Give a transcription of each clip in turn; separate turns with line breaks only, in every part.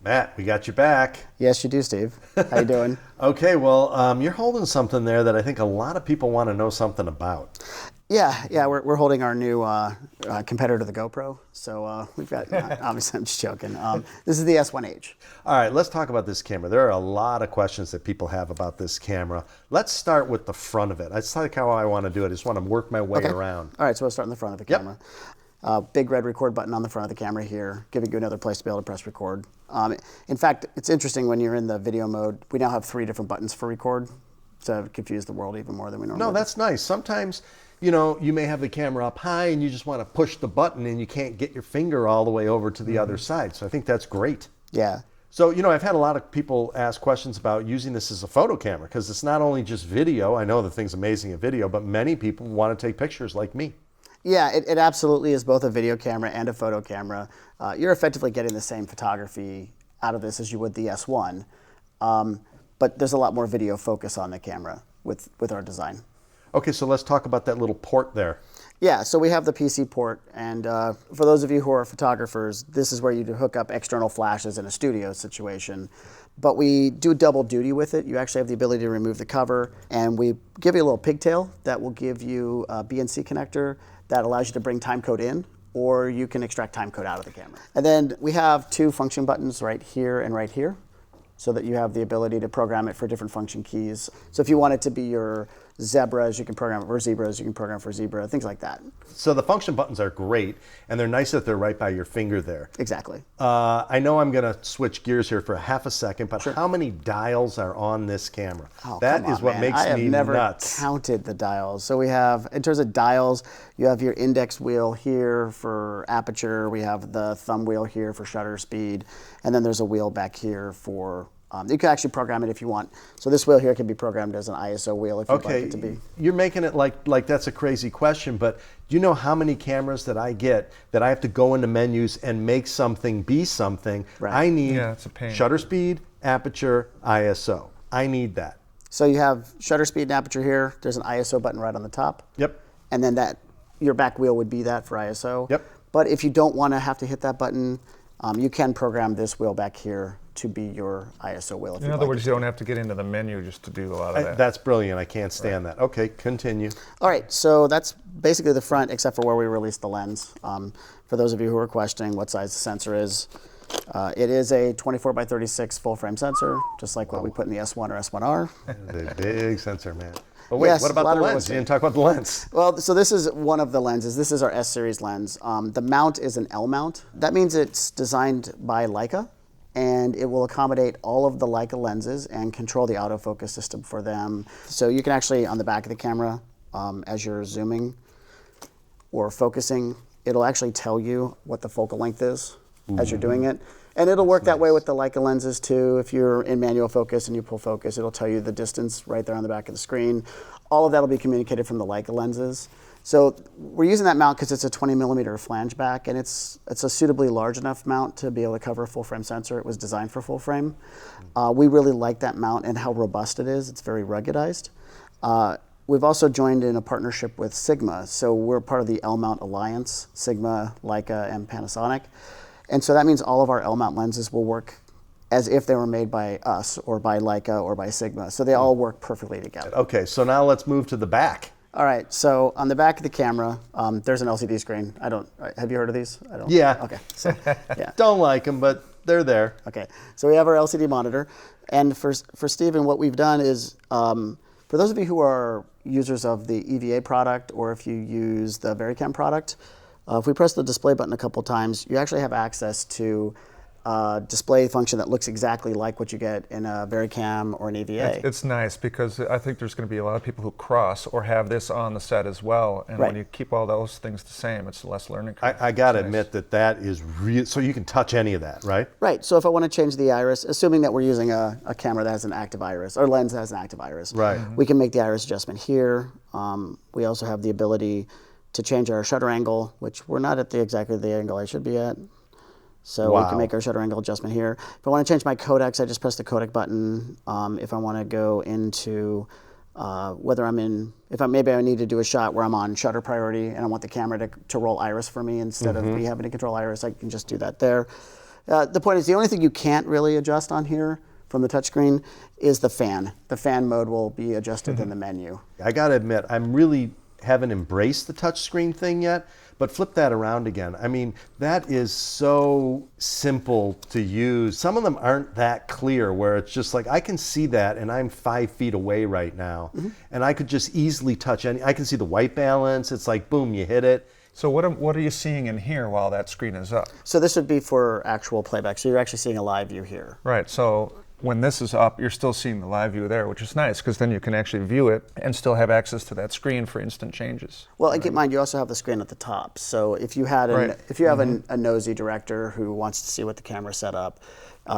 Matt, we got you back.
Yes, you do, Steve. How you doing?
Okay, well, you're holding something there that I think a lot of people want to know something about.
Yeah, we're holding our new competitor to the GoPro. So we've got, obviously I'm just joking. This is the S1H.
All right, let's talk about this camera. There are a lot of questions that people have about this camera. Let's start with the front of it. That's like how I want to do it. I just want to work my way around.
All right, so we'll start in the front of the camera. Big red record button on the front of the camera here, giving you another place to be able to press record. In fact, it's interesting when you're in the video mode, we now have 3 different buttons for record to confuse the world even more than we normally do.
No, that's nice. Sometimes, you may have the camera up high and you just want to push the button and you can't get your finger all the way over to the other side. So I think that's great.
Yeah.
So, I've had a lot of people ask questions about using this as a photo camera because it's not only just video. I know the thing's amazing at video, but many people want to take pictures like me.
Yeah, it absolutely is both a video camera and a photo camera. You're effectively getting the same photography out of this as you would the S1, but there's a lot more video focus on the camera with our design.
Okay, so let's talk about that little port there.
Yeah, so we have the PC port, and for those of you who are photographers, this is where you hook up external flashes in a studio situation. But we do double duty with it. You actually have the ability to remove the cover, and we give you a little pigtail that will give you a BNC connector that allows you to bring timecode in, or you can extract timecode out of the camera. And then we have 2 function buttons right here and right here, so that you have the ability to program it for different function keys. So if you want it to be your zebras, you can program it for zebras, you can program it for zebra, things like that.
So the function buttons are great, and they're nice that they're right by your finger there.
Exactly.
I know I'm going to switch gears here for half a second, but
Sure.
how many dials are on this camera?
Oh,
that
come
is
on,
what
man.
makes
I have
me
never
nuts.
counted the dials. So we have, in terms of dials, you have your index wheel here for aperture, we have the thumb wheel here for shutter speed, and then there's a wheel back here for you can actually program it if you want. So this wheel here can be programmed as an ISO wheel if you'd like it to be.
You're making it like that's a crazy question, but do you know how many cameras that I get that I have to go into menus and make something be something?
Right.
I need
it's a pain.
shutter speed, aperture, ISO. I need that.
So you have shutter speed and aperture here. There's an ISO button right on the top.
Yep.
And then your back wheel would be that for ISO.
Yep.
But if you don't want to have to hit that button, you can program this wheel back here to be your ISO wheel.
In other words, you don't have to get into the menu just to do a lot of that.
That's brilliant. I can't stand that. Okay, continue.
All right, so that's basically the front, except for where we released the lens. For those of you who are questioning what size the sensor is, it is a 24 by 36 full frame sensor, just like what we put in the S1 or S1R.
The big sensor, man. But wait,
Yes,
what about
a lot
the
of
lens?
real
You didn't talk about the lens.
Well, so this is one of the lenses. This is our S-series lens. The mount is an L mount. That means it's designed by Leica, and it will accommodate all of the Leica lenses and control the autofocus system for them. So you can actually, on the back of the camera, as you're zooming or focusing, it'll actually tell you what the focal length is as you're doing it. And it'll work that way with the Leica lenses too. If you're in manual focus and you pull focus, it'll tell you the distance right there on the back of the screen. All of that will be communicated from the Leica lenses. So we're using that mount because it's a 20 millimeter flange back, and it's a suitably large enough mount to be able to cover a full frame sensor. It was designed for full frame. We really like that mount and how robust it is. It's very ruggedized. We've also joined in a partnership with Sigma. So we're part of the L-Mount Alliance, Sigma, Leica, and Panasonic. And so that means all of our L-Mount lenses will work as if they were made by us or by Leica or by Sigma. So they all work perfectly together.
Okay, so now let's move to the back.
All right, so on the back of the camera, there's an LCD screen. Have you heard of these? I don't.
Yeah.
Okay, so, yeah.
Don't like them, but they're there.
Okay, so we have our LCD monitor. And for Stephen, what we've done is, for those of you who are users of the EVA product, or if you use the VariCam product, if we press the display button a couple times, you actually have access to display function that looks exactly like what you get in a VariCam or an EVA.
It's nice because I think there's going to be a lot of people who cross or have this on the set as well, and when you keep all those things the same, it's less learning curve.
I got to admit that is real. So you can touch any of that, right?
Right. So if I want to change the iris, assuming that we're using a camera that has an active iris, or lens that has an active iris,
right?
We can make the iris adjustment here. We also have the ability to change our shutter angle, which we're not at exactly the angle I should be at. So we can make our shutter angle adjustment here. If I want to change my codecs, I just press the codec button. If I want to go into maybe I need to do a shot where I'm on shutter priority and I want the camera to roll iris for me instead of me having to control iris, I can just do that there. The point is, the only thing you can't really adjust on here from the touchscreen is the fan. The fan mode will be adjusted in the menu.
I gotta admit, I'm really haven't embraced the touchscreen thing yet, but flip that around again. I mean, that is so simple to use. Some of them aren't that clear where it's just like, I can see that and I'm 5 feet away right now. And I could just easily touch I can see the white balance. It's like, boom, you hit it.
So what are you seeing in here while that screen is up?
So this would be for actual playback. So you're actually seeing a live view here.
Right, so when this is up, you're still seeing the live view there, which is nice because then you can actually view it and still have access to that screen for instant changes.
Well, keep in mind, you also have the screen at the top. So if you had if you have a nosy director who wants to see what the camera set up,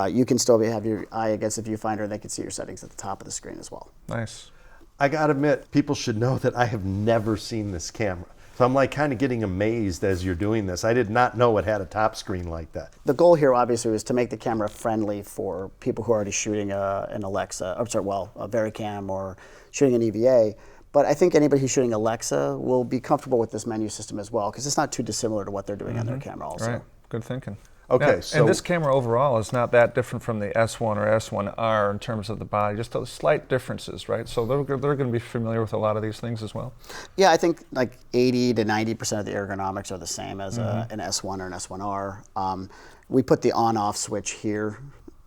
you can still have your eye against the viewfinder, and they can see your settings at the top of the screen as well.
Nice.
I gotta admit, people should know that I have never seen this camera. So I'm like kind of getting amazed as you're doing this. I did not know it had a top screen like that.
The goal here obviously was to make the camera friendly for people who are already shooting an Alexa, a Vericam or shooting an EVA. But I think anybody who's shooting Alexa will be comfortable with this menu system as well, because it's not too dissimilar to what they're doing on their camera also.
Right, good thinking.
Okay,
Now,
so
and this camera overall is not that different from the S1 or S1R in terms of the body, just those slight differences, right? So they're going to be familiar with a lot of these things as well.
Yeah, I think like 80 to 90% of the ergonomics are the same as an S1 or an S1R. We put the on-off switch here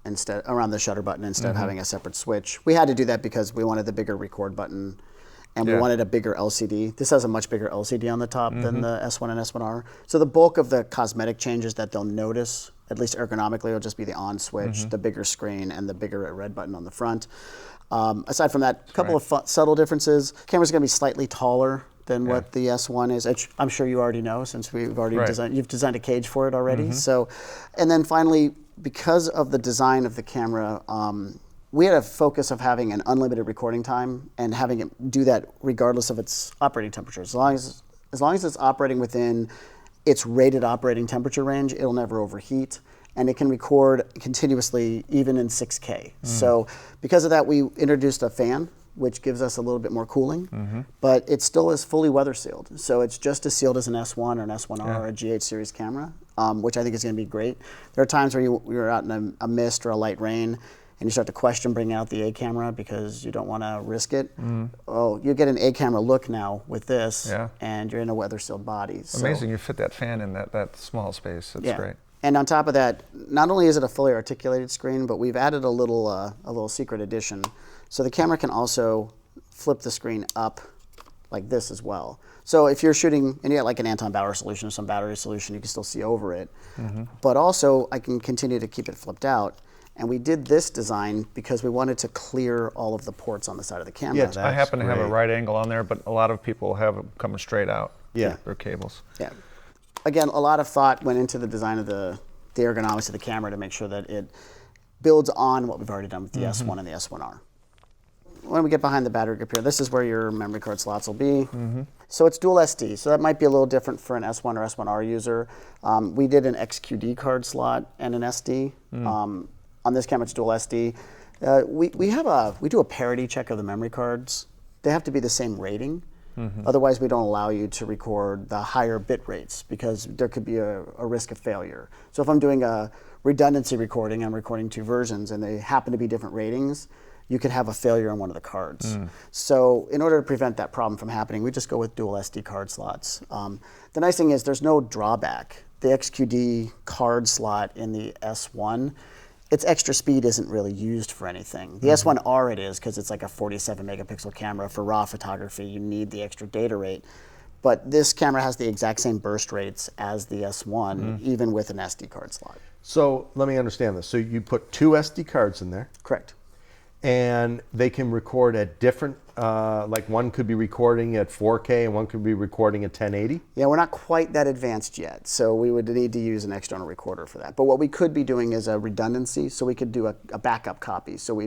instead around the shutter button instead of having a separate switch. We had to do that because we wanted the bigger record button. And we wanted a bigger LCD. This has a much bigger LCD on the top than the S1 and S1R. So the bulk of the cosmetic changes that they'll notice, at least ergonomically, will just be the on switch, the bigger screen, and the bigger red button on the front. Aside from that, a couple of subtle differences. Camera's going to be slightly taller than what the S1 is. Which I'm sure you already know since we've already you've designed a cage for it already. So, and then finally, because of the design of the camera, we had a focus of having an unlimited recording time and having it do that regardless of its operating temperature. As long as it's operating within its rated operating temperature range, it'll never overheat, and it can record continuously even in 6K. So because of that, we introduced a fan, which gives us a little bit more cooling, but it still is fully weather sealed. So it's just as sealed as an S1 or an S1R or a GH series camera, which I think is going to be great. There are times where you're out in a mist or a light rain, and you start to question bringing out the A camera because you don't want to risk it. Oh, you get an A camera look now with this, and you're in a weather-sealed body.
Amazing, you fit that fan in that small space. That's great.
And on top of that, not only is it a fully articulated screen, but we've added a little secret addition. So the camera can also flip the screen up like this as well. So if you're shooting, and you got like an Anton Bauer solution or some battery solution, you can still see over it. But also, I can continue to keep it flipped out. And we did this design because we wanted to clear all of the ports on the side of the camera.
I happen to have a right angle on there, but a lot of people have them coming straight out.
Yeah.
Their cables.
Yeah. Again, a lot of thought went into the design of the ergonomics of the camera to make sure that it builds on what we've already done with the S1 and the S1R. When we get behind the battery grip here, this is where your memory card slots will be. So it's dual SD, so that might be a little different for an S1 or S1R user. We did an XQD card slot and an SD. On this camera, it's dual SD. We do a parity check of the memory cards. They have to be the same rating. Otherwise, we don't allow you to record the higher bit rates because there could be a risk of failure. So if I'm doing a redundancy recording, I'm recording two versions and they happen to be different ratings, you could have a failure on one of the cards. So in order to prevent that problem from happening, we just go with dual SD card slots. The nice thing is there's no drawback. The XQD card slot in the S1, its extra speed isn't really used for anything. The S1R it is because it's like a 47 megapixel camera. For raw photography, you need the extra data rate. But this camera has the exact same burst rates as the S1, even with an SD card slot.
So let me understand this. So you put two SD cards in there.
Correct.
And they can record at different, like one could be recording at 4K and one could be recording at 1080?
Yeah, we're not quite that advanced yet, so we would need to use an external recorder for that. But what we could be doing is a redundancy, so we could do a backup copy. So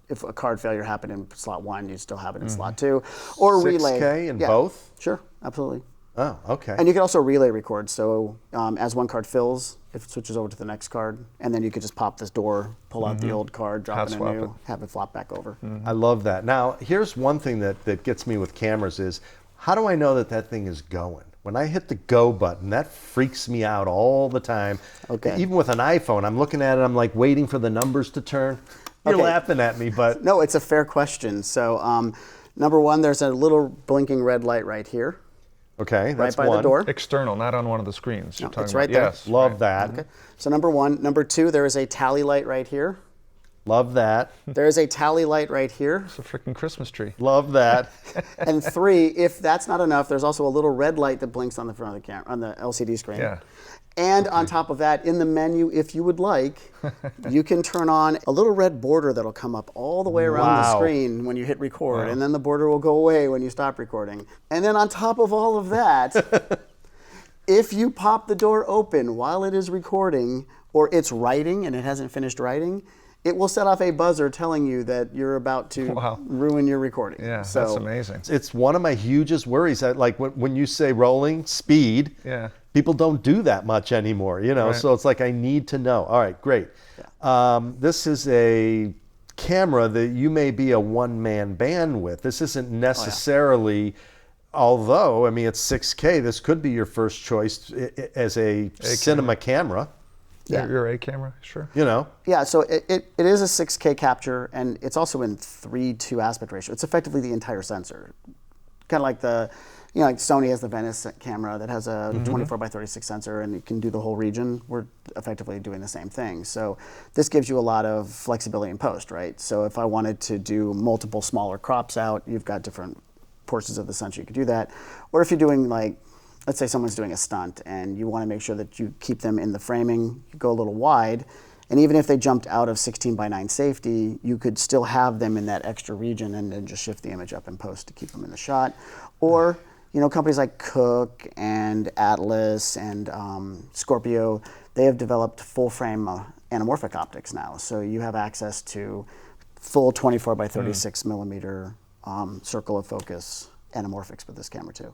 if a card failure happened in slot 1, you'd still have it in slot 2. Or
6K
relay.
6K in both?
Sure, absolutely.
Oh, okay.
And you can also relay record, so as one card fills, it switches over to the next card, and then you could just pop this door, pull out the old card, drop in a new, have it flop back over.
I love that. Now, here's one thing that gets me with cameras is, how do I know that thing is going? When I hit the go button, that freaks me out all the time.
Okay.
Even with an iPhone, I'm looking at it, I'm like waiting for the numbers to turn. You're
Okay.
laughing at me, but
No, it's a fair question. So number one, there's a little blinking red light right here,
okay, that's
right by
one.
the door.
External, not on one of the screens. You're
No,
talking
it's
about.
right there.
Yes,
Love
right.
that.
Okay. So number one. Number two, there is a tally light right here.
Love that.
There is a tally light right here.
It's a freaking Christmas tree.
Love that.
And three, if that's not enough, there's also a little red light that blinks on the front of the camera, on the LCD screen.
Yeah.
And on top of that, in the menu, if you would like, you can turn on a little red border that'll come up all the way around the
Wow.
screen when you hit record, and then the border will go away when you stop recording. And then on top of all of that, if you pop the door open while it is recording, or it's writing and it hasn't finished writing, it will set off a buzzer telling you that you're about to
Wow.
ruin your recording.
Yeah,
So,
that's amazing.
It's one of my hugest worries. Like when you say rolling, speed,
Yeah.
people don't do that much anymore, you know?
Right.
So it's like, I need to know. All right, great. This is a camera that you may be a one-man band with. This isn't necessarily, although, I mean, it's 6K, this could be your first choice as a cinema camera,
Yeah.
Your A camera, sure.
you know?
Yeah, so it is a 6K capture, and it's also in 3:2 aspect ratio. It's effectively the entire sensor. Kind of like like Sony has the Venice camera that has a 24 by 36 sensor, and it can do the whole region. We're effectively doing the same thing. So this gives you a lot of flexibility in post, right? So if I wanted to do multiple smaller crops out, you've got different portions of the sensor you could do that. Or if you're doing let's say someone's doing a stunt and you want to make sure that you keep them in the framing, you go a little wide, and even if they jumped out of 16 by 9 safety, you could still have them in that extra region and then just shift the image up in post to keep them in the shot. Or, companies like Cook and Atlas and Scorpio, they have developed full frame anamorphic optics now. So you have access to full 24 by 36 millimeter circle of focus anamorphics with this camera too.